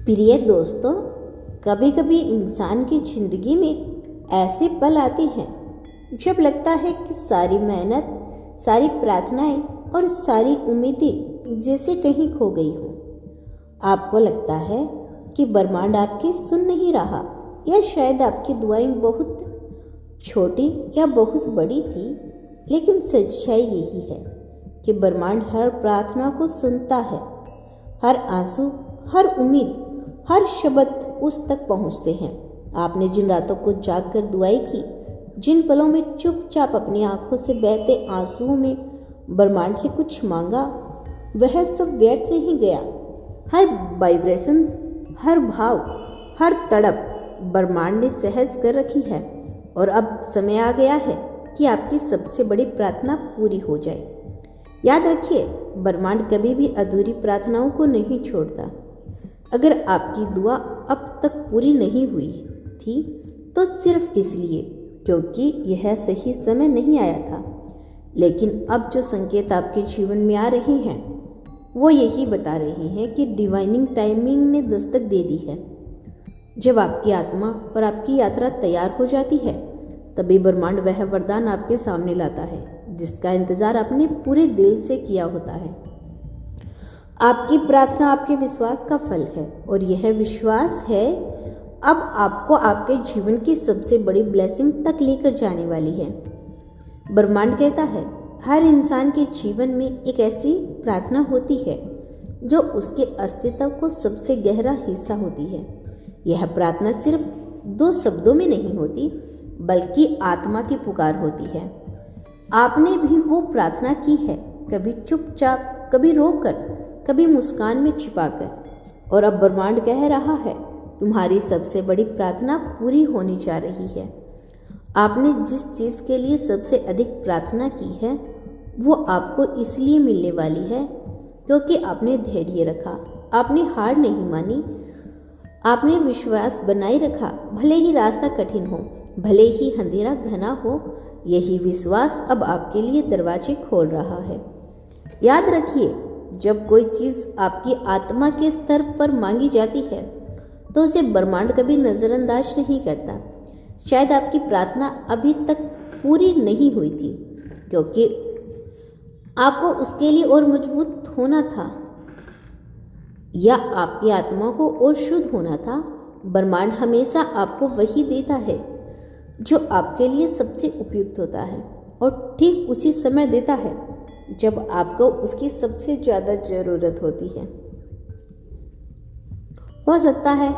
प्रिय दोस्तों, कभी कभी इंसान की जिंदगी में ऐसे पल आते हैं जब लगता है कि सारी मेहनत, सारी प्रार्थनाएं और सारी उम्मीदें जैसे कहीं खो गई हो। आपको लगता है कि ब्रह्मांड आपकी सुन नहीं रहा, या शायद आपकी दुआएं बहुत छोटी या बहुत बड़ी थी। लेकिन सच्चाई यही है कि ब्रह्मांड हर प्रार्थना को सुनता है। हर आंसू, हर उम्मीद, हर शब्द उस तक पहुंचते हैं। आपने जिन रातों को जागकर दुआएं की, जिन पलों में चुपचाप अपनी आंखों से बहते आंसुओं में ब्रह्मांड से कुछ मांगा, वह सब व्यर्थ नहीं गया। हर वाइब्रेशंस, हर भाव, हर तड़प ब्रह्मांड ने सहज कर रखी है। और अब समय आ गया है कि आपकी सबसे बड़ी प्रार्थना पूरी हो जाए। याद रखिए, ब्रह्मांड कभी भी अधूरी प्रार्थनाओं को नहीं छोड़ता। अगर आपकी दुआ अब तक पूरी नहीं हुई थी तो सिर्फ इसलिए क्योंकि यह सही समय नहीं आया था। लेकिन अब जो संकेत आपके जीवन में आ रहे हैं वो यही बता रहे हैं कि डिवाइनिंग टाइमिंग ने दस्तक दे दी है। जब आपकी आत्मा और आपकी यात्रा तैयार हो जाती है, तभी ब्रह्मांड वह वरदान आपके सामने लाता है जिसका इंतजार आपने पूरे दिल से किया होता है। आपकी प्रार्थना आपके विश्वास का फल है, और यह विश्वास है अब आपको आपके जीवन की सबसे बड़ी ब्लेसिंग तक लेकर जाने वाली है। ब्रह्मांड कहता है, हर इंसान के जीवन में एक ऐसी प्रार्थना होती है जो उसके अस्तित्व को सबसे गहरा हिस्सा होती है। यह प्रार्थना सिर्फ दो शब्दों में नहीं होती, बल्कि आत्मा की पुकार होती है। आपने भी वो प्रार्थना की है, कभी चुपचाप, कभी रोकर, कभी मुस्कान में छिपाकर। और अब ब्रह्मांड कह रहा है, तुम्हारी सबसे बड़ी प्रार्थना पूरी होने जा रही है। आपने जिस चीज़ के लिए सबसे अधिक प्रार्थना की है वो आपको इसलिए मिलने वाली है क्योंकि आपने धैर्य रखा, आपने हार नहीं मानी, आपने विश्वास बनाए रखा। भले ही रास्ता कठिन हो, भले ही अंधेरा घना हो, यही विश्वास अब आपके लिए दरवाजे खोल रहा है। याद रखिए, जब कोई चीज़ आपकी आत्मा के स्तर पर मांगी जाती है तो उसे ब्रह्मांड कभी नज़रअंदाज नहीं करता। शायद आपकी प्रार्थना अभी तक पूरी नहीं हुई थी क्योंकि आपको उसके लिए और मजबूत होना था, या आपकी आत्मा को और शुद्ध होना था। ब्रह्मांड हमेशा आपको वही देता है जो आपके लिए सबसे उपयुक्त होता है, और ठीक उसी समय देता है जब आपको उसकी सबसे ज़्यादा ज़रूरत होती है। हो सकता है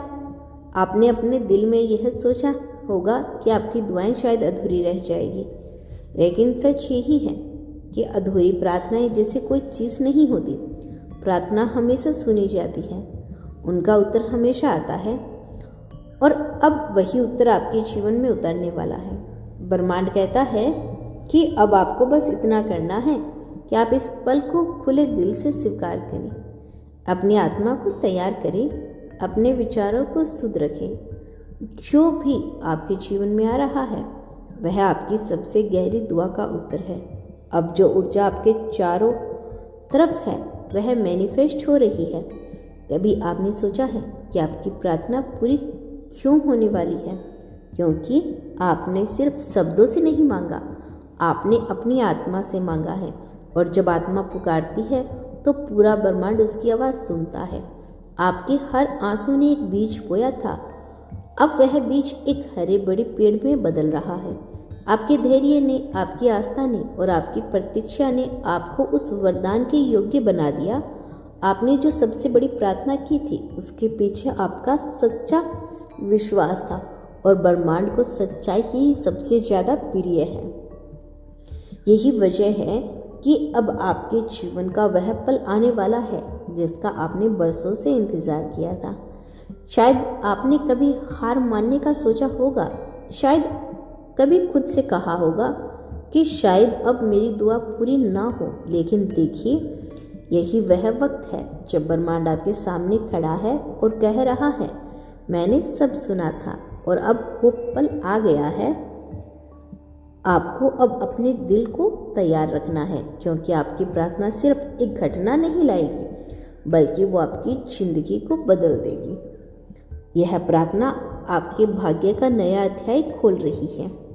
आपने अपने दिल में यह सोचा होगा कि आपकी दुआएं शायद अधूरी रह जाएगी, लेकिन सच यही है कि अधूरी प्रार्थनाएं जैसे कोई चीज़ नहीं होती। प्रार्थना हमेशा सुनी जाती है, उनका उत्तर हमेशा आता है, और अब वही उत्तर आपके जीवन में उतरने वाला है। ब्रह्मांड कहता है कि अब आपको बस इतना करना है कि आप इस पल को खुले दिल से स्वीकार करें, अपनी आत्मा को तैयार करें, अपने विचारों को शुद्ध रखें। जो भी आपके जीवन में आ रहा है वह आपकी सबसे गहरी दुआ का उत्तर है। अब जो ऊर्जा आपके चारों तरफ है वह मैनिफेस्ट हो रही है। कभी आपने सोचा है कि आपकी प्रार्थना पूरी क्यों होने वाली है? क्योंकि आपने सिर्फ शब्दों से नहीं मांगा, आपने अपनी आत्मा से मांगा है। और जब आत्मा पुकारती है तो पूरा ब्रह्मांड उसकी आवाज़ सुनता है। आपके हर आंसू ने एक बीज बोया था, अब वह बीज एक हरे बड़े पेड़ में बदल रहा है। आपके धैर्य ने, आपकी आस्था ने और आपकी प्रतीक्षा ने आपको उस वरदान के योग्य बना दिया। आपने जो सबसे बड़ी प्रार्थना की थी उसके पीछे आपका सच्चा विश्वास था, और ब्रह्मांड को सच्चाई ही सबसे ज़्यादा प्रिय है। यही वजह है कि अब आपके जीवन का वह पल आने वाला है जिसका आपने बरसों से इंतज़ार किया था। शायद आपने कभी हार मानने का सोचा होगा, शायद कभी खुद से कहा होगा कि शायद अब मेरी दुआ पूरी ना हो। लेकिन देखिए, यही वह वक्त है जब ब्रह्मांड आपके सामने खड़ा है और कह रहा है, मैंने सब सुना था और अब वो पल आ गया है। आपको अब अपने दिल को तैयार रखना है, क्योंकि आपकी प्रार्थना सिर्फ एक घटना नहीं लाएगी, बल्कि वो आपकी जिंदगी को बदल देगी। यह प्रार्थना आपके भाग्य का नया अध्याय खोल रही है।